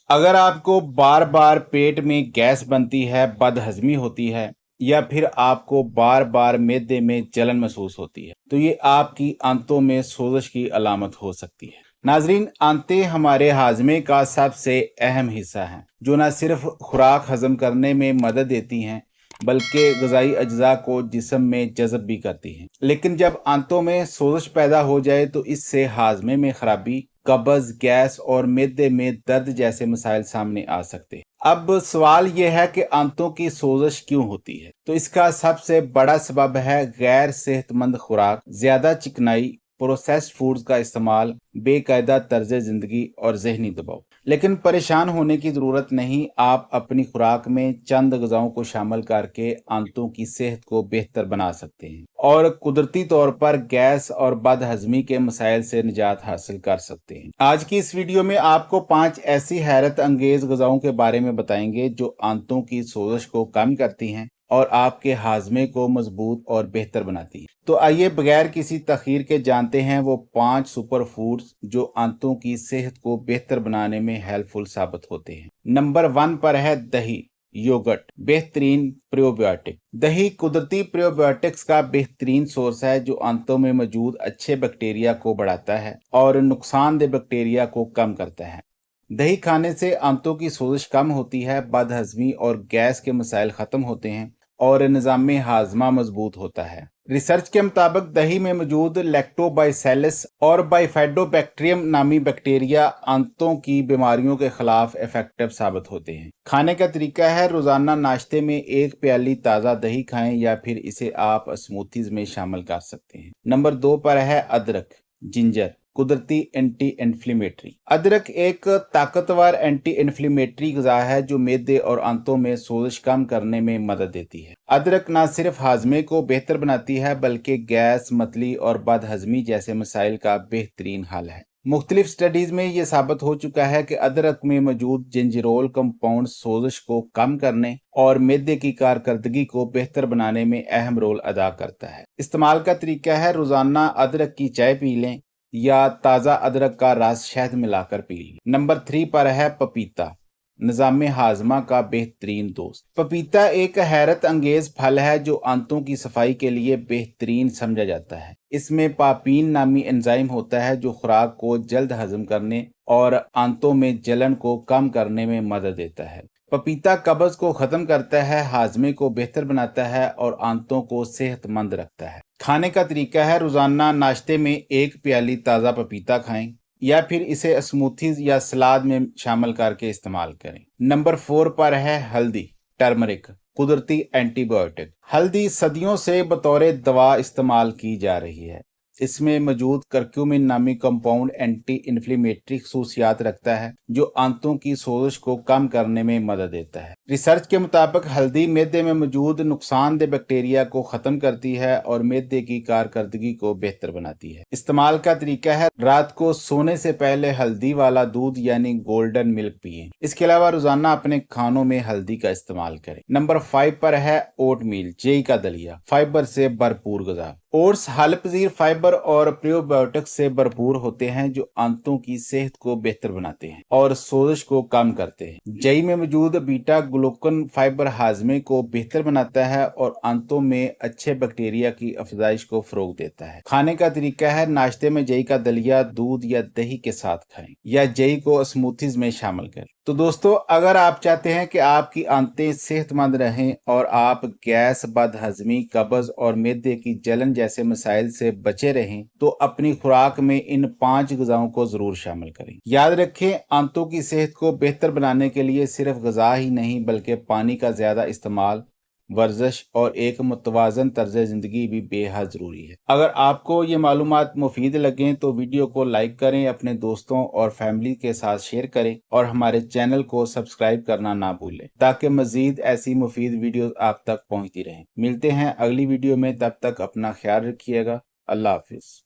अगर आपको बार बार पेट में गैस बनती है, बदहजमी होती है या फिर आपको बार बार मैदे में जलन महसूस होती है तो ये आपकी आंतों में सोजश की अलामत हो सकती है। नाजरीन, आंतें हमारे हाजमे का सबसे अहम हिस्सा हैं जो न सिर्फ खुराक हजम करने में मदद देती हैं बल्कि ग़िज़ाई अज्जा को जिस्म में जज़ब भी करती हैं। लेकिन जब आंतों में सोजश पैदा हो जाए तो इससे हाजमे में खराबी, कब्ज़, गैस और मैदे में दर्द जैसे मसाइल सामने आ सकते हैं। अब सवाल यह है कि आंतों की सोजश क्यों होती है? तो इसका सबसे बड़ा सबब है गैर सेहतमंद खुराक, ज्यादा चिकनाई, प्रोसेस्ड फूड्स का इस्तेमाल, बेकायदा तर्ज जिंदगी और जहनी दबाव। लेकिन परेशान होने की जरूरत नहीं, आप अपनी खुराक में चंद ग़िज़ाओं को शामिल करके आंतों की सेहत को बेहतर बना सकते हैं और कुदरती तौर पर गैस और बदहजमी के मसाइल से निजात हासिल कर सकते हैं। आज की इस वीडियो में आपको 5 ऐसी हैरत अंगेज ग़िज़ाओं के बारे में बताएंगे जो आंतों की सोजश को कम करती हैं और आपके हाजमे को मजबूत और बेहतर बनाती है। तो आइए बगैर किसी तखीर के जानते हैं वो 5 सुपर फूड्स जो आंतों की सेहत को बेहतर बनाने में हेल्पफुल साबित होते हैं। नंबर 1 पर है दही, योगर्ट, बेहतरीन प्रोबायोटिक। दही कुदरती प्रोबायोटिक्स का बेहतरीन सोर्स है जो आंतों में मौजूद अच्छे बैक्टीरिया को बढ़ाता है और नुकसानदेह बैक्टीरिया को कम करता है। दही खाने से आंतों की सोजश कम होती है, बदहजमी और गैस के मसाइल खत्म होते हैं और निज़ाम हाजमा मजबूत होता है। रिसर्च के मुताबिक दही में मौजूद लैक्टोबाइसेलस और बाइफेडोबैक्टीरियम नामी बैक्टीरिया आंतों की बीमारियों के खिलाफ इफेक्टिव साबित होते हैं। खाने का तरीका है, रोजाना नाश्ते में 1 प्याली ताज़ा दही खाएं या फिर इसे आप स्मूथीज में शामिल कर सकते हैं। नंबर 2 पर है अदरक, जिंजर, कुदरती एंटी इन्फ्लेमेटरी। अदरक एक ताकतवर एंटी इन्फ्लेमेटरी ग़िज़ा है जो मैदे और आंतों में सोजश कम करने में मदद देती है। अदरक न सिर्फ हाजमे को बेहतर बनाती है बल्कि गैस, मतली और बदहजमी जैसे मसाइल का बेहतरीन हल है। मुख्तलिफ स्टडीज में यह साबित हो चुका है कि अदरक में मौजूद जिंजरोल कंपाउंड सोजश को कम करने और मैदे की कारकर्दगी को बेहतर बनाने में अहम रोल अदा करता है। इस्तेमाल का तरीका है, रोजाना अदरक की चाय पी लें या ताज़ा अदरक का रस शहद मिलाकर पी लें। नंबर 3 पर है पपीता, निज़ाम हाजमा का बेहतरीन दोस्त। पपीता एक हैरत अंगेज फल है जो आंतों की सफाई के लिए बेहतरीन समझा जाता है। इसमें पापीन नामी एंजाइम होता है जो खुराक को जल्द हजम करने और आंतों में जलन को कम करने में मदद देता है। पपीता कब्ज को खत्म करता है, हाजमे को बेहतर बनाता है और आंतों को सेहतमंद रखता है। खाने का तरीका है, रोजाना नाश्ते में 1 प्याली ताज़ा पपीता खाएं या फिर इसे स्मूथीज या सलाद में शामिल करके इस्तेमाल करें। नंबर 4 पर है हल्दी, टर्मरिक, कुदरती एंटीबायोटिक। हल्दी सदियों से बतौर दवा इस्तेमाल की जा रही है। इसमें मौजूद करक्यूमिन नामी कंपाउंड एंटी इन्फ्लेमेटरी खसूसियात रखता है जो आंतों की सोजश को कम करने में मदद देता है। रिसर्च के मुताबिक हल्दी मैदे में मौजूद नुकसानदेह बैक्टीरिया को खत्म करती है और मैदे की कारकर्दगी को बेहतर बनाती है। इस्तेमाल का तरीका है, रात को सोने से पहले हल्दी वाला दूध यानी गोल्डन मिल्क पिए। इसके अलावा रोजाना अपने खानों में हल्दी का इस्तेमाल करें। नंबर 5 पर है ओटमील, जेई का दलिया, फाइबर से भरपूर ग़िज़ा। ओट्स हल पजीर फाइबर और प्रोबायोटिक्स से भरपूर होते हैं जो आंतों की सेहत को बेहतर बनाते हैं और सोजश को कम करते हैं। जई में मौजूद बीटा ग्लूकन फाइबर हाजमे को बेहतर बनाता है और आंतों में अच्छे बैक्टीरिया की अफजाइश को फरोग देता है। खाने का तरीका है, नाश्ते में जई का दलिया दूध या दही के साथ खाएं या जई को स्मूथीज में शामिल करें। तो दोस्तों, अगर आप चाहते हैं कि आपकी आंतें सेहतमंद रहें और आप गैस, बदहजमी, कब्ज और मैदे की जलन जैसे मसाइल से बचे रहें तो अपनी खुराक में इन 5 ग़िज़ाओं को जरूर शामिल करें। याद रखें, आंतों की सेहत को बेहतर बनाने के लिए सिर्फ ग़िज़ा ही नहीं बल्कि पानी का ज्यादा इस्तेमाल, वर्जिश और एक मुतवाज़न तर्ज ज़िंदगी भी बेहद ज़रूरी है। अगर आपको ये मालूमात मुफीद लगें तो वीडियो को लाइक करें, अपने दोस्तों और फैमिली के साथ शेयर करें और हमारे चैनल को सब्सक्राइब करना ना भूलें ताकि मज़ीद ऐसी मुफीद वीडियो आप तक पहुंचती रहें। मिलते हैं अगली वीडियो में, तब तक अपना ख्याल रखिएगा। अल्लाह हाफिज़।